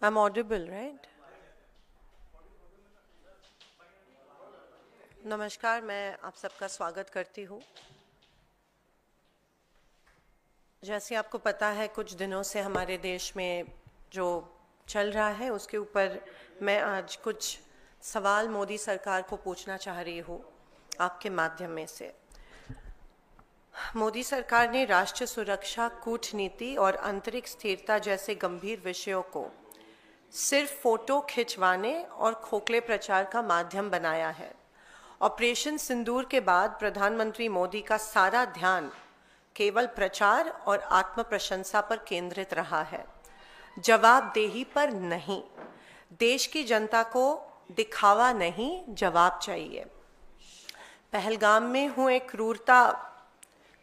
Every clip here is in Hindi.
I'm audible, right? नमस्कार, मैं आप सबका स्वागत करती हूँ। जैसे आपको पता है, कुछ दिनों से हमारे देश में जो चल रहा है उसके ऊपर मैं आज कुछ सवाल मोदी सरकार को पूछना चाह रही हूँ आपके माध्यम में से। मोदी सरकार ने राष्ट्रीय सुरक्षा, कूटनीति और आंतरिक स्थिरता जैसे गंभीर विषयों को सिर्फ फोटो खिंचवाने और खोखले प्रचार का माध्यम बनाया है। ऑपरेशन सिंदूर के बाद प्रधानमंत्री मोदी का सारा ध्यान केवल प्रचार और आत्म प्रशंसा पर केंद्रित रहा है, जवाबदेही पर नहीं। देश की जनता को दिखावा नहीं, जवाब चाहिए। पहलगाम में हुए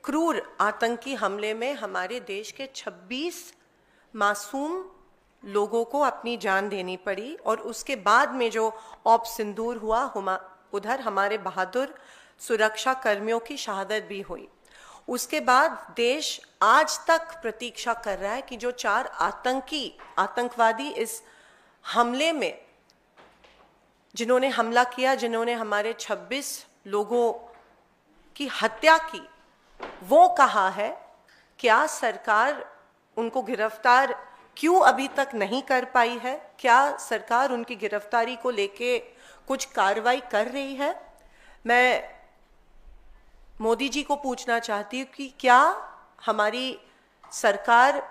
क्रूर आतंकी हमले में हमारे देश के 26 मासूम लोगों को अपनी जान देनी पड़ी और उसके बाद में जो ऑप सिंदूर हुआ, उधर हमारे बहादुर सुरक्षा कर्मियों की शहादत भी हुई। उसके बाद देश आज तक प्रतीक्षा कर रहा है कि जो 4 आतंकवादी इस हमले में जिन्होंने हमला किया, जिन्होंने हमारे 26 लोगों की हत्या की, वो कहाँ है? क्या सरकार उनको गिरफ्तार क्यों अभी तक नहीं कर पाई है? क्या सरकार उनकी गिरफ्तारी को लेके कुछ कार्रवाई कर रही है? मैं मोदी जी को पूछना चाहती हूँ कि क्या हमारी सरकार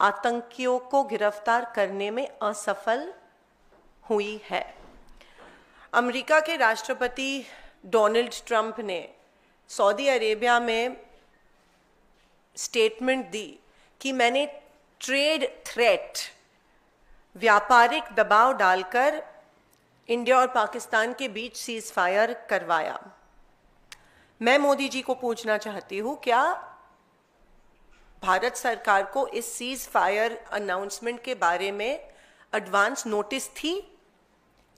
आतंकियों को गिरफ्तार करने में असफल हुई है? अमेरिका के राष्ट्रपति डोनाल्ड ट्रंप ने सऊदी अरेबिया में स्टेटमेंट दी कि मैंने ट्रेड थ्रेट, व्यापारिक दबाव डालकर इंडिया और पाकिस्तान के बीच सीज फायर करवाया। मैं मोदी जी को पूछना चाहती हूँ, क्या भारत सरकार को इस सीज फायर अनाउंसमेंट के बारे में एडवांस नोटिस थी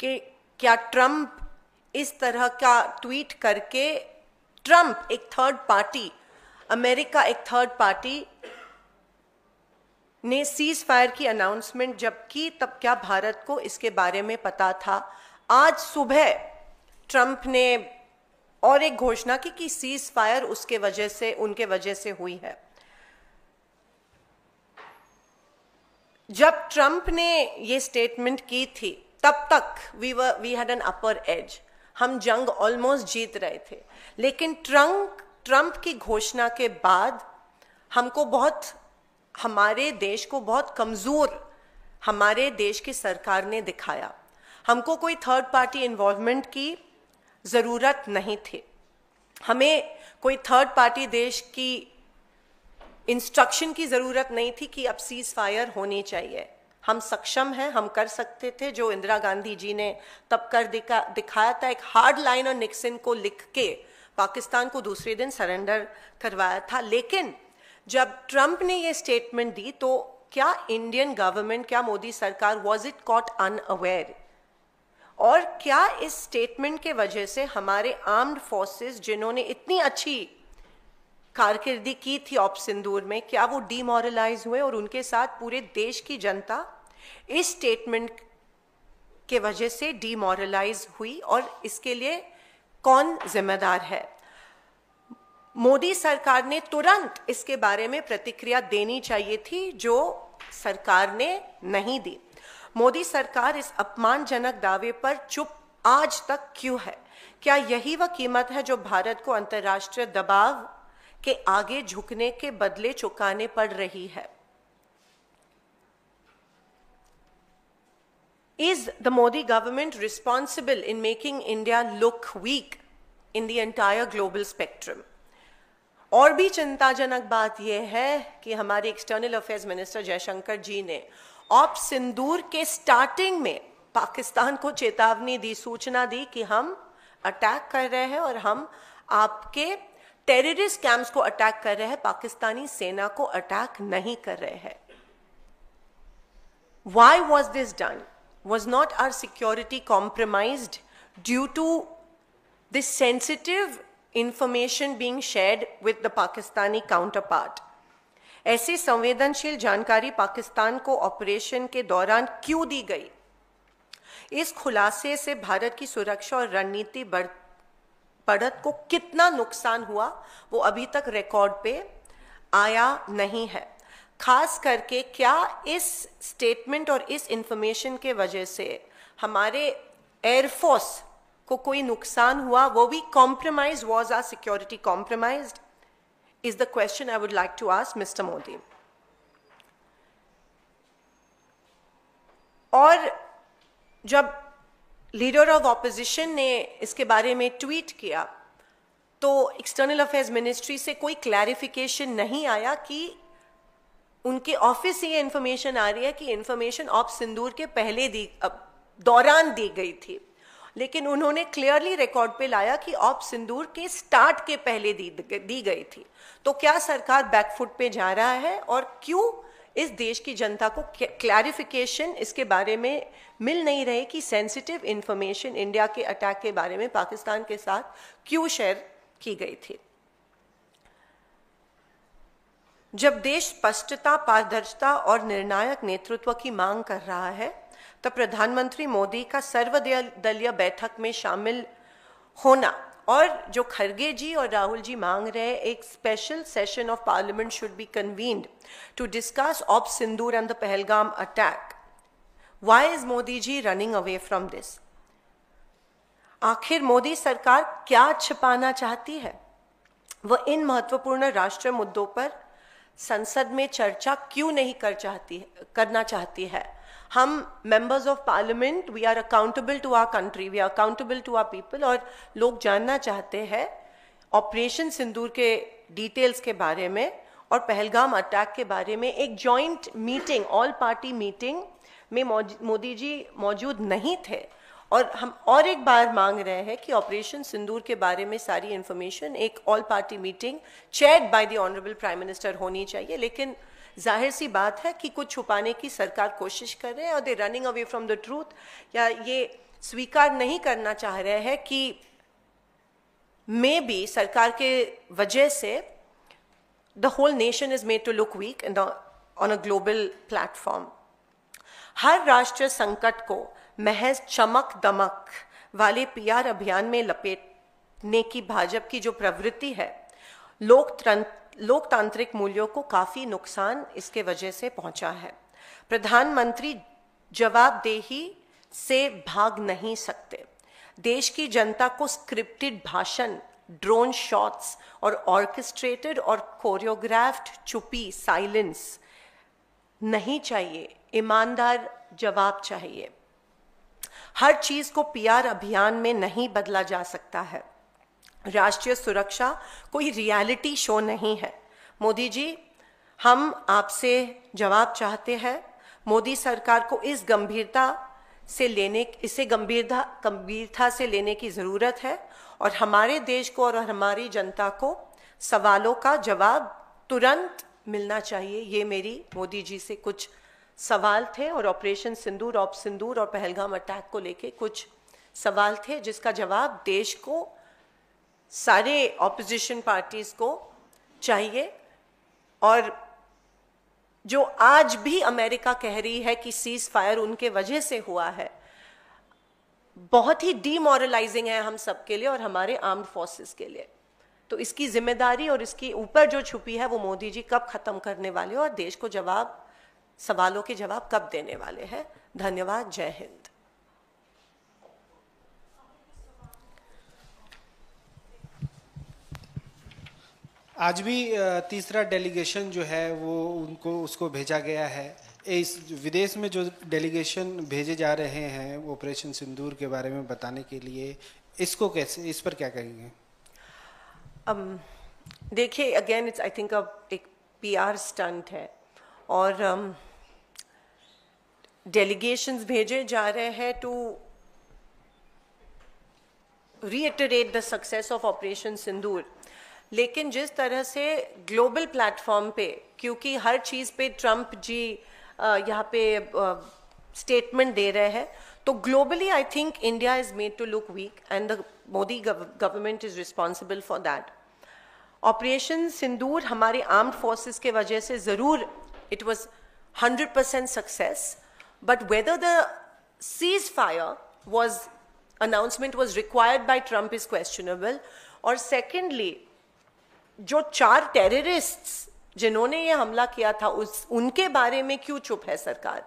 कि क्या ट्रंप इस तरह का ट्वीट करके, ट्रंप एक थर्ड पार्टी, अमेरिका एक थर्ड पार्टी ने सीज फायर की अनाउंसमेंट जब की, तब क्या भारत को इसके बारे में पता था? आज सुबह ट्रंप ने और एक घोषणा की कि सीज फायर उनके वजह से हुई है। जब ट्रंप ने ये स्टेटमेंट की थी, तब तक we had an upper edge, हम जंग ऑलमोस्ट जीत रहे थे। लेकिन ट्रंप की घोषणा के बाद हमारे देश को बहुत कमजोर हमारे देश की सरकार ने दिखाया। हमको कोई थर्ड पार्टी इन्वॉल्वमेंट की जरूरत नहीं थी, हमें कोई थर्ड पार्टी देश की इंस्ट्रक्शन की जरूरत नहीं थी कि अब सीज फायर होनी चाहिए। हम सक्षम हैं, हम कर सकते थे जो इंदिरा गांधी जी ने तब कर दिखाया था। एक हार्ड लाइन और निक्सन को लिख के पाकिस्तान को दूसरे दिन सरेंडर करवाया था। लेकिन जब ट्रंप ने ये स्टेटमेंट दी, तो क्या इंडियन गवर्नमेंट, क्या मोदी सरकार वॉज इट कॉट अनअवेयर? और क्या इस स्टेटमेंट के वजह से हमारे आर्म्ड फोर्सेस, जिन्होंने इतनी अच्छी कारकिर्दी की थी ऑप सिंदूर में, क्या वो डीमोरलाइज हुए? और उनके साथ पूरे देश की जनता इस स्टेटमेंट के वजह से डीमोरलाइज हुई, और इसके लिए कौन जिम्मेदार है? मोदी सरकार ने तुरंत इसके बारे में प्रतिक्रिया देनी चाहिए थी, जो सरकार ने नहीं दी। मोदी सरकार इस अपमानजनक दावे पर चुप आज तक क्यों है? क्या यही वह कीमत है जो भारत को अंतर्राष्ट्रीय दबाव के आगे झुकने के बदले चुकाने पड़ रही है? Is the Modi government responsible in making India look weak in the entire global spectrum? और भी चिंताजनक बात यह है कि हमारे एक्सटर्नल अफेयर्स मिनिस्टर जयशंकर जी ने ऑप सिंदूर के स्टार्टिंग में पाकिस्तान को चेतावनी दी, सूचना दी कि हम अटैक कर रहे हैं और हम आपके टेररिस्ट कैंप्स को अटैक कर रहे हैं, पाकिस्तानी सेना को अटैक नहीं कर रहे हैं। Why was this done? Was not our security compromised due to this sensitive information being shared with the Pakistani counterpart? ऐसी संवेदनशील जानकारी पाकिस्तान को ऑपरेशन के दौरान क्यों दी गई? इस खुलासे से भारत की सुरक्षा और रणनीति बढ़त को कितना नुकसान हुआ वो अभी तक रिकॉर्ड पे आया नहीं है। खास करके क्या इस स्टेटमेंट और इस इंफॉर्मेशन के वजह से हमारे एयरफोर्स को कोई नुकसान हुआ, वो भी compromise, was our security compromised, is the question I would like to ask mister Modi. और जब लीडर ऑफ ऑपोजिशन ने इसके बारे में ट्वीट किया तो एक्सटर्नल अफेयर्स मिनिस्ट्री से कोई क्लैरिफिकेशन नहीं आया कि उनके ऑफिस से ये इंफॉर्मेशन आ रही है कि इंफॉर्मेशन ऑप सिंदूर के पहले दौरान दी गई थी, लेकिन उन्होंने क्लियरली रिकॉर्ड पे लाया कि ऑप सिंदूर के स्टार्ट के पहले दी गई थी। तो क्या सरकार बैकफुट पे जा रहा है और क्यों इस देश की जनता को क्लैरिफिकेशन इसके बारे में मिल नहीं रही कि सेंसिटिव इंफॉर्मेशन इंडिया के अटैक के बारे में पाकिस्तान के साथ क्यों शेयर की गई थी? जब देश स्पष्टता, पारदर्शिता और निर्णायक नेतृत्व की मांग कर रहा है तब प्रधानमंत्री मोदी का सर्वदलीय बैठक में शामिल होना और जो खरगे जी और राहुल जी मांग रहे हैं एक special session of parliament should be convened to discuss op Sindoor and the Pahalgam attack, why is Modi ji running away from this? आखिर मोदी सरकार क्या छिपाना चाहती है? वह इन महत्वपूर्ण राष्ट्रीय मुद्दों पर संसद में चर्चा क्यों नहीं करना चाहती है? हम members of parliament, we are accountable to our country, we are accountable to our people, और लोग जानना चाहते हैं ऑपरेशन सिंदूर के डिटेल्स के बारे में और पहलगाम अटैक के बारे में। एक joint meeting, all party meeting में मोदी जी मौजूद नहीं थे और हम और एक बार मांग रहे हैं कि ऑपरेशन सिंदूर के बारे में सारी इंफॉर्मेशन एक all party meeting chaired by the honourable prime minister होनी चाहिए। लेकिन जाहिर सी बात है कि कुछ छुपाने की सरकार कोशिश कर रहे हैं और दे running away from the truth, या ये स्वीकार नहीं करना चाह रहे हैं कि मे बी सरकार के वजह से the whole nation is made to look weak on a global platform. हर राष्ट्रीय संकट को महज चमक दमक वाले पीआर अभियान में लपेटने की भाजपा की जो प्रवृत्ति है, लोकतांत्रिक मूल्यों को काफी नुकसान इसके वजह से पहुंचा है। प्रधानमंत्री जवाबदेही से भाग नहीं सकते। देश की जनता को स्क्रिप्टेड भाषण, ड्रोन शॉट्स और ऑर्केस्ट्रेटेड और कोरियोग्राफ्ड चुप्पी, साइलेंस नहीं चाहिए, ईमानदार जवाब चाहिए। हर चीज को पीआर अभियान में नहीं बदला जा सकता है। राष्ट्रीय सुरक्षा कोई रियलिटी शो नहीं है। मोदी जी, हम आपसे जवाब चाहते हैं। मोदी सरकार को इसे गंभीरता से लेने की जरूरत है और हमारे देश को और हमारी जनता को सवालों का जवाब तुरंत मिलना चाहिए। ये मेरी मोदी जी से कुछ सवाल थे और ऑपरेशन सिंदूर, ऑप सिंदूर और पहलगाम अटैक को लेके कुछ सवाल थे जिसका जवाब देश को, सारे ऑपोजिशन पार्टीज को चाहिए। और जो आज भी अमेरिका कह रही है कि सीज फायर उनके वजह से हुआ है, बहुत ही डीमोरलाइजिंग है हम सबके लिए और हमारे आर्म्ड फोर्सेस के लिए। तो इसकी जिम्मेदारी और इसकी ऊपर जो छुपी है वो मोदी जी कब खत्म करने वाले और देश को सवालों के जवाब कब देने वाले हैं? धन्यवाद। जय हिंद। आज भी तीसरा डेलीगेशन जो है वो उसको भेजा गया है। इस विदेश में जो डेलीगेशन भेजे जा रहे हैं ऑपरेशन सिंदूर के बारे में बताने के लिए, इसको कैसे, इस पर क्या कहेंगे? देखिए, अगेन इट्स आई थिंक एक पीआर स्टंट है और डेलीगेशंस भेजे जा रहे हैं to reiterate the success of operation Sindoor. लेकिन जिस तरह से ग्लोबल प्लेटफॉर्म पे, क्योंकि हर चीज़ पे ट्रंप जी यहाँ पे स्टेटमेंट दे रहे हैं, तो globally I think India is made to look weak and the Modi government is responsible for that. Operation Sindoor हमारे आर्म्ड फोर्सेस के वजह से ज़रूर it was 100% success, but whether the ceasefire announcement was required by Trump is questionable. और secondly, जो 4 terrorists जिन्होंने ये हमला किया था उनके बारे में क्यों चुप है सरकार,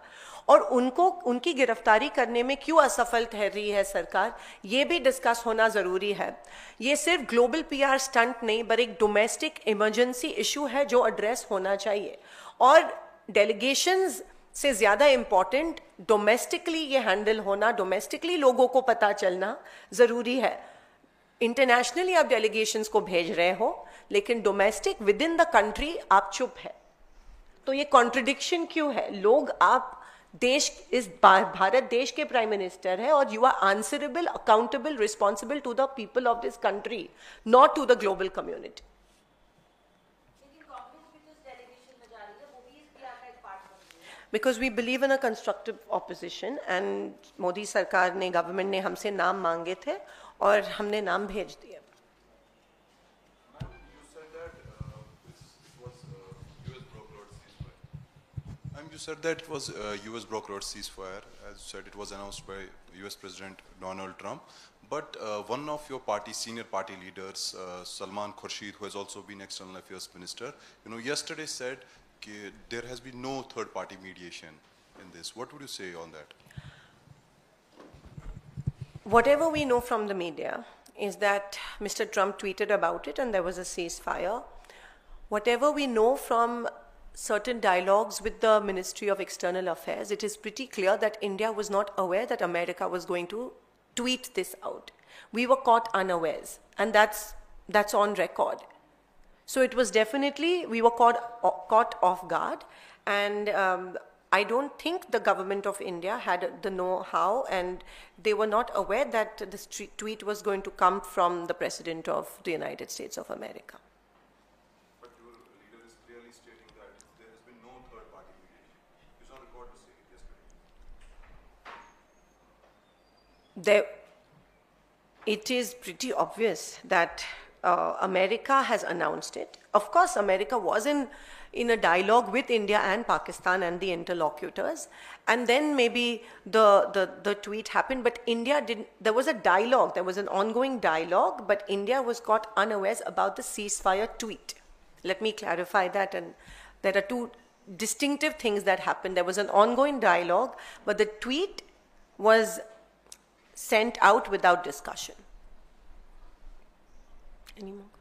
और उनकी गिरफ्तारी करने में क्यों असफल ठहर रही है सरकार, ये भी डिस्कस होना ज़रूरी है. ये सिर्फ ग्लोबल पीआर स्टंट नहीं, पर एक डोमेस्टिक इमरजेंसी इशू है जो एड्रेस होना चाहिए. और डेलीगेशंस से ज़्यादा इम्पॉर्टेंट डोमेस्टिकली ये हैंडल होना, डोमेस्टिकली लोगों को पता चलना ज़रूरी है. इंटरनेशनली आप डेलीगेशंस को भेज रहे हो, लेकिन domestic with in the country आप चुप है. तो ये कॉन्ट्रडिक्शन क्यों है? लोग, आप देश, इस भारत देश के प्राइम मिनिस्टर है और you are answerable, accountable, responsible to the people of this country, not to the global community. Because we believe in a constructive opposition, and Modi सरकार ने, गवर्नमेंट ने हमसे नाम मांगे थे और हमने नाम भेज दिए. You said that it was U.S. brokered ceasefire. As you said, it was announced by U.S. President Donald Trump. But one of your party, senior party leaders, Salman Khurshid, who has also been External Affairs Minister, yesterday said there has been no third-party mediation in this. What would you say on that? Whatever we know from the media is that Mr. Trump tweeted about it and there was a ceasefire. Whatever we know from certain dialogues with the Ministry of External Affairs, it is pretty clear that India was not aware that America was going to tweet this out. We were caught unawares, and that's on record. So it was definitely, we were caught off guard, and I don't think the government of India had the know-how, and they were not aware that this tweet was going to come from the President of the United States of America. But your leader is clearly stating that there has been no third-party mediation. It's on record to say it yesterday. It is pretty obvious that America has announced it. Of course, America was in a dialogue with India and Pakistan and the interlocutors, and then maybe the tweet happened, but India didn't. There was a dialogue, there was an ongoing dialogue, but India was caught unawares about the ceasefire tweet. Let me clarify that, and there are two distinctive things that happened. There was an ongoing dialogue, but the tweet was sent out without discussion. Any more?